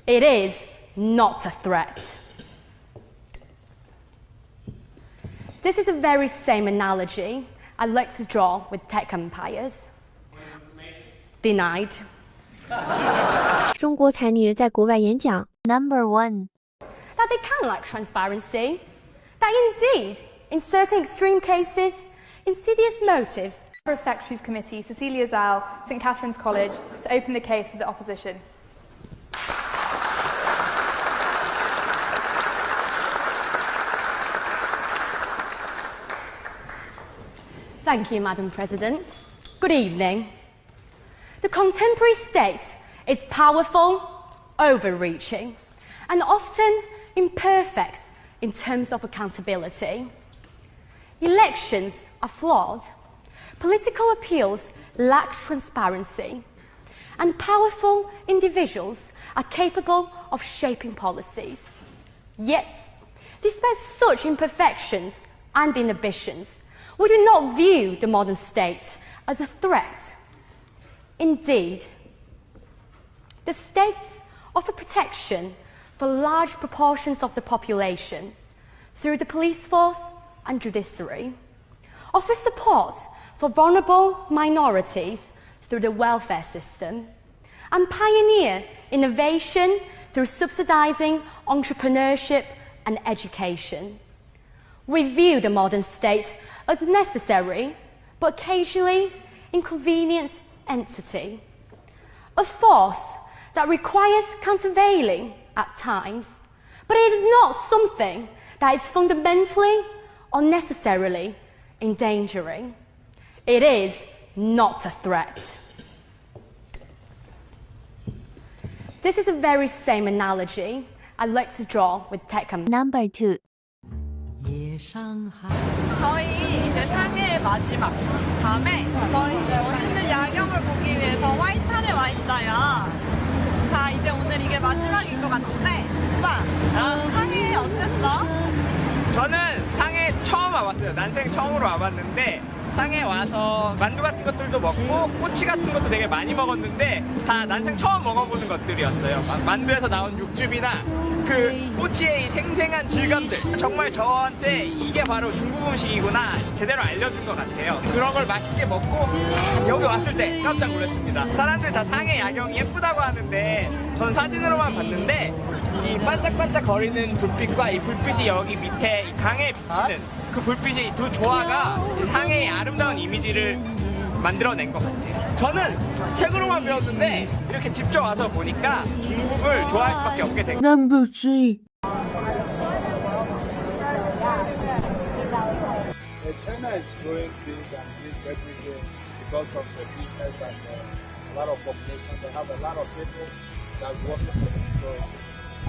It is not a threat. This is the very same analogy I'd like to draw with tech empires. Denied. 中国才女在国外演讲 No.1 That they can lack transparency. That indeed, in certain extreme cases, insidious motives. Member of Secretaries Committee, Cecilia Zhao, St Catherine's College, to open the case for the opposition. Thank you, Madam President. Good evening. The contemporary state is powerful, overreaching, and often imperfect in terms of accountability. Elections are flawed, political appeals lack transparency, and powerful individuals are capable of shaping policies. Yet, despite such imperfections and inhibitions, we do not view the modern state as a threat. Indeed, the state offers protection for large proportions of the population through the police force and judiciary, offers support for vulnerable minorities through the welfare system, and pioneer innovation through subsidising entrepreneurship and education. We view the modern state as necessary but occasionally inconvenient entity, a force that requires countervailing at times, but it is not something that is fundamentally or necessarily endangering. It is not a threat. This is the very same analogy I'd like to draw with tech No.2 저희 이제 상해의 마지막 밤에 저희 멋있는 야경을 보기 위해서 화이탄에 와 있어요. 자, 이제 오늘 이게 마지막인 것 같은데 오빠, 상해 어땠어? 저는 상해 처음 와봤어요. 난생 처음으로 와봤는데 상해 와서 만두 같은 것들도 먹고 꼬치 같은 것도 되게 많이 먹었는데 다 난생 처음 먹어보는 것들이었어요. 만두에서 나온 육즙이나 그 꼬치의 이 생생한 질감들, 정말 저한테 이게 바로 중국 음식이구나 제대로 알려준 것 같아요. 그런 걸 맛있게 먹고 여기 왔을 때 깜짝 놀랐습니다. 사람들 다 상해 야경이 예쁘다고 하는데 전 사진으로만 봤는데 이 반짝반짝 거리는 불빛과 이 불빛이 여기 밑에 이 강에 비치는 그 불빛이 두 조화가 상해의 아름다운 이미지를 만들어낸 것 같아요. 저는 책으로만 배웠는데 이렇게 직접 와서 보니까 중국을 좋아할 수밖에 없게 된 거예요. No.3 China is growing big and big every day because of the business and a lot of population. They have a lot of people that's working for them. So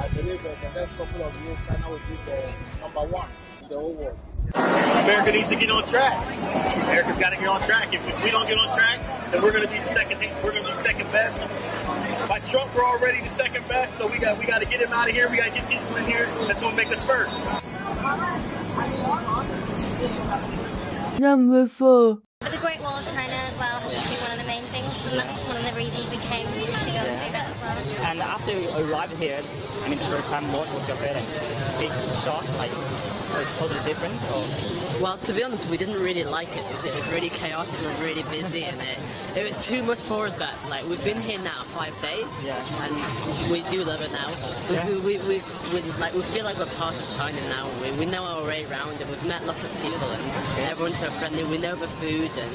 I believe that the next couple of years, China will be the #1 in the whole world. America needs to get on track. America's got to get on track. If we don't get on track, then we're going to be second. We're going to be second best. By Trump, we're already the second best. So we got to get him out of here. We got to get people in here. That's going to make us first. No.4 But the Great Wall of China as well has to be one of the main things, and that's one of the reasons we came to go and see that as well. And after you arrived here, I mean the first time, what was your feeling? Big shock, like totally different? Or? Well, to be honest, we didn't really like it because it was really chaotic and really busy, and it was too much for us. But like we've been here now 5 days, and we do love it now. We feel like we're part of China now. We know our way around, and we've met lots of people, and everyone's so friendly. We know the food, and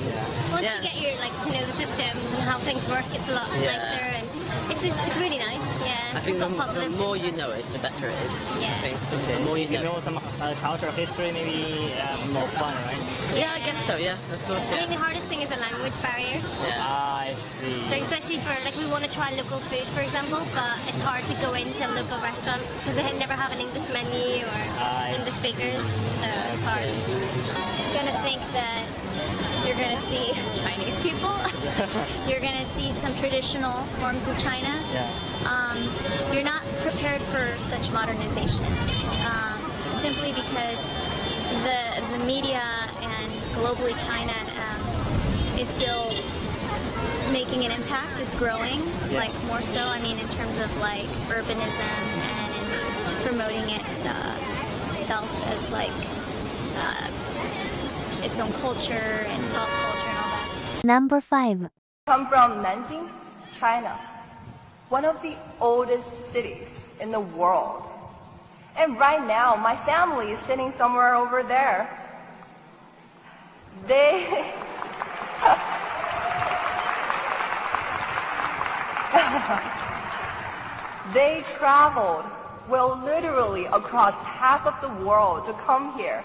once you get your to know the systems and how things work, it's a lot nicer, and it's really nice. Yeah, I think the more you know it, the better it is. Yeah. I think the more you know some cultural history, maybe more fun, right? Yeah, I guess so. Yeah, of course. I think the hardest thing is the language barrier. Yeah. I see. Like especially for we want to try local food, for example, but it's hard to go into a local restaurant because they never have an English menu or English speakers, so it's hard. You're gonna think that you're gonna see Chinese people. You're gonna see some traditional forms of China. You're not prepared for such modernization, simply because the media and globally China is still making an impact. It's growing, like more so. I mean, in terms of like urbanism and in promoting itself as like its own culture and pop culture and all that. Number 5. Come from Nanjing, China, one of the oldest cities in the world. And right now, my family is sitting somewhere over there. They traveled, well, literally across half of the world to come here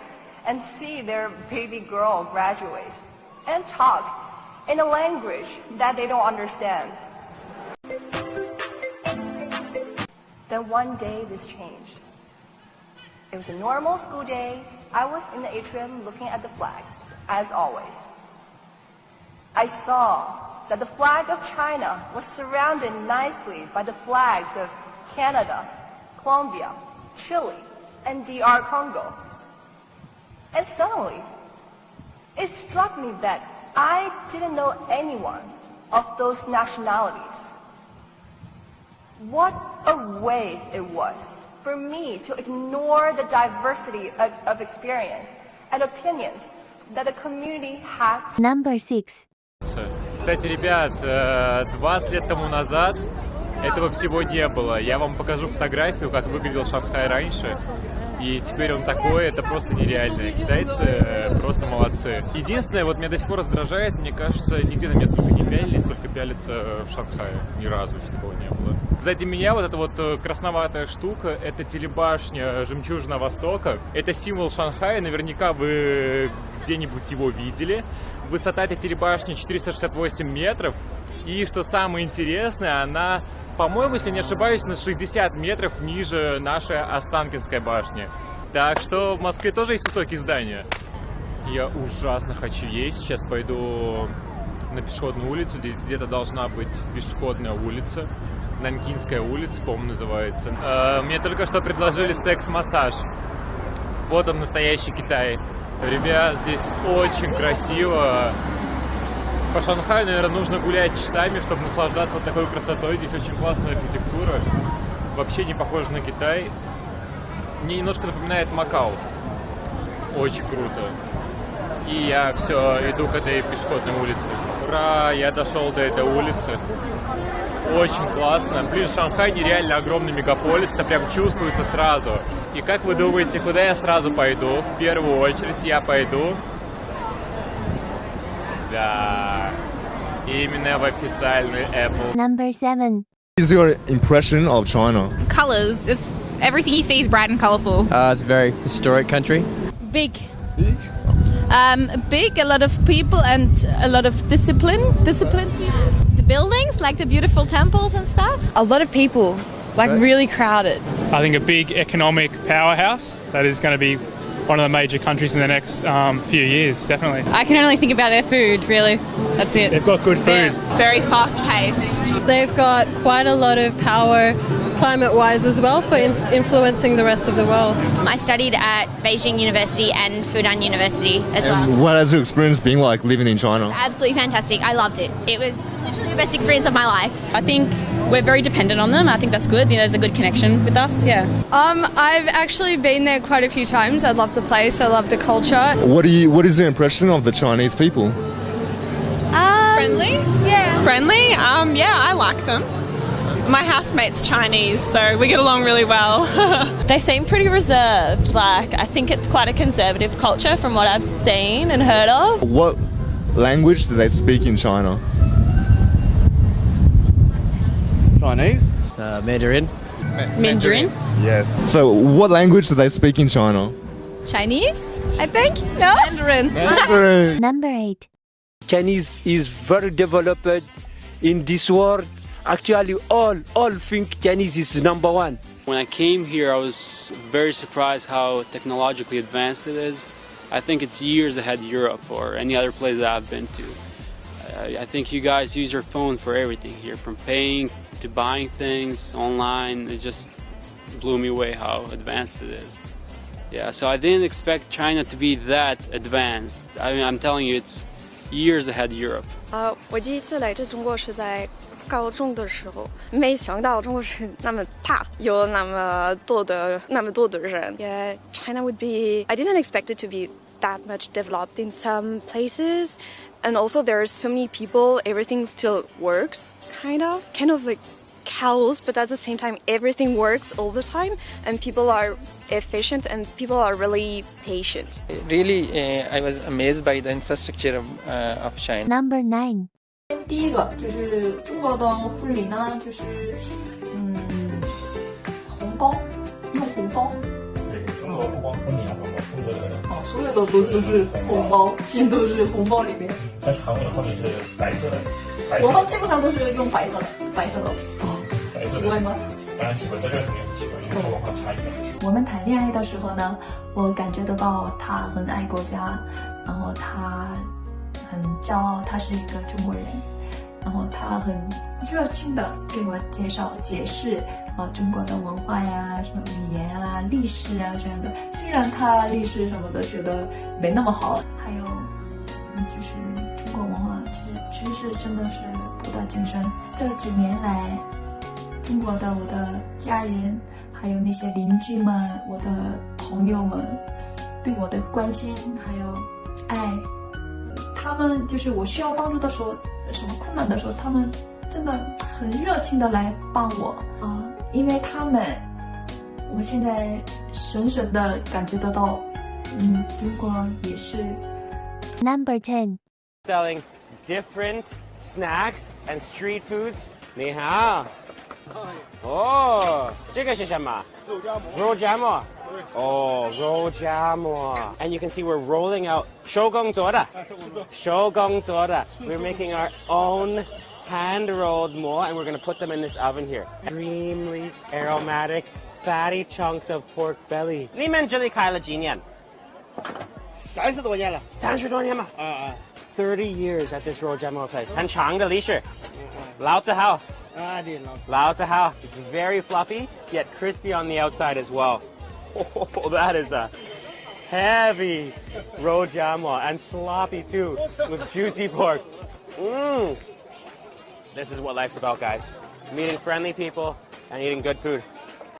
and see their baby girl graduate and talk in a language that they don't understand. Then one day this changed. It was a normal school day. I was in the atrium looking at the flags, as always. I saw that the flag of China was surrounded nicely by the flags of Canada, Colombia, Chile, and DR Congo. And suddenly, it struck me that I didn't know anyone of those nationalities. What a waste it was for me to ignore the diversity of experience and opinions that the community had. Number 6. Кстати, ребят, 20 лет тому назад этого всего не было. Я вам покажу фотографию, как выглядел Шанхай раньше. И теперь он такой, это просто нереально. Китайцы просто молодцы. Единственное, вот меня до сих пор раздражает, мне кажется, нигде на меня столько не пялились, сколько пялятся в Шанхае. Ни разу еще такого не было. Кстати, меня вот эта вот красноватая штука, это телебашня Жемчужина Востока. Это символ Шанхая, наверняка вы где-нибудь его видели. Высота этой телебашни 468 метров. И что самое интересное, она, по-моему, если не ошибаюсь, на 60 метров ниже нашей Останкинской башни. Так что в Москве тоже есть высокие здания. Я ужасно хочу есть. Сейчас пойду на пешеходную улицу. Здесь где-то должна быть пешеходная улица. Нанкинская улица, по-моему, называется. Мне только что предложили секс-массаж. Вот он, настоящий Китай. Ребят, здесь очень красиво. По Шанхаю, наверное, нужно гулять часами, чтобы наслаждаться вот такой красотой. Здесь очень классная архитектура. Вообще не похоже на Китай. Мне немножко напоминает Макао. Очень круто. И я все иду к этой пешеходной улице. Ура, я дошел до этой улицы. Очень классно. Блин, Шанхай нереально огромный мегаполис, это прям чувствуется сразу. И как вы думаете, куда я сразу пойду? В первую очередь я пойду... Да, именно в официальный Apple. Number 7. What is your impression of China? Colors, just everything you see is bright and colorful. It's a very historic country. Big. Big? Big, a lot of people and a lot of disciplined people. The buildings, like the beautiful temples and stuff. A lot of people, like really crowded. I think a big economic powerhouse that is going to be one of the major countries in the next few years, definitely. I can only think about their food, really. That's it. They've got good food. Yeah. Very fast-paced. They've got quite a lot of power climate-wise as well for influencing the rest of the world. I studied at Beijing University and Fudan University as well. What has your experience been like living in China? Absolutely fantastic. I loved it. It was literally the best experience of my life. I think we're very dependent on them. I think that's good. You know, there's a good connection with us. Yeah. I've actually been there quite a few times. I love the place. I love the culture. What is your impression of the Chinese people? Friendly? Yeah. Friendly? Yeah, I like them. My housemate's Chinese, so we get along really well. They seem pretty reserved. Like, I think it's quite a conservative culture from what I've seen and heard of. What language do they speak in China? Chinese? Mandarin. Mandarin? Yes. So what language do they speak in China? Chinese, I think? No? Mandarin. Number 8. Chinese is very developed in this world. Actually, all think Chinese is number one. When I came here, I was very surprised how technologically advanced it is. I think it's years ahead of Europe or any other place that I've been to. I think you guys use your phone for everything here, from paying to buying things online. It just blew me away how advanced it is. Yeah, so I didn't expect China to be that advanced. I mean, I'm telling you, years ahead of Europe. 我第一次来这中国是在高中的时候，没想到中国是那么大，有那么多的人。Yeah, China would be. I didn't expect it to be that much developed in some places, and also there are so many people. Everything still works, kind of like chaos, but at the same time, everything works all the time, and people are efficient and people are really patient. Really, I was amazed by the infrastructure of China. Number 9. 第一个就是中国的婚礼呢，就是红包，用红包。对，中国不光婚礼用红包，中国的所有的都是红包，全都是红包里面。但是韩国的婚礼是白色的。我们基本上都是用白色的。白色的。奇怪吗？当然奇怪，这个肯定是奇怪，因为文化差异。我们谈恋爱的时候呢，我感觉得到他很爱国家，然后他很骄傲，他是一个中国人，然后他很热情的给我解释中国的文化呀、什么语言啊、历史啊这样的。虽然他历史什么的学的没那么好，还有就是中国文化其实真的是博大精深。这几年来，中国的我的家人，还有那些邻居们、我的朋友们对我的关心还有爱，他们就是我需要帮助的时候，什么困难的时候，他们真的很热情的来帮我因为他们，我现在深深的感觉得到，中国也是。Number 10. Selling different snacks and street foods. 你好。这个是什么？肉夹馍。肉夹馍。And you can see we're rolling out 手工做的。We're making our own hand-rolled more, and we're going to put them in this oven here. Extremely aromatic, fatty chunks of pork belly. 你们这里开了几年？30多年了。30多年吗？30 years at this 肉夹馍 place. 很长的历史。老字号。It's very fluffy, yet crispy on the outside as well. Oh, that is a heavy 肉夹馍 and sloppy too, with juicy pork. This is what life's about, guys. Meeting friendly people and eating good food.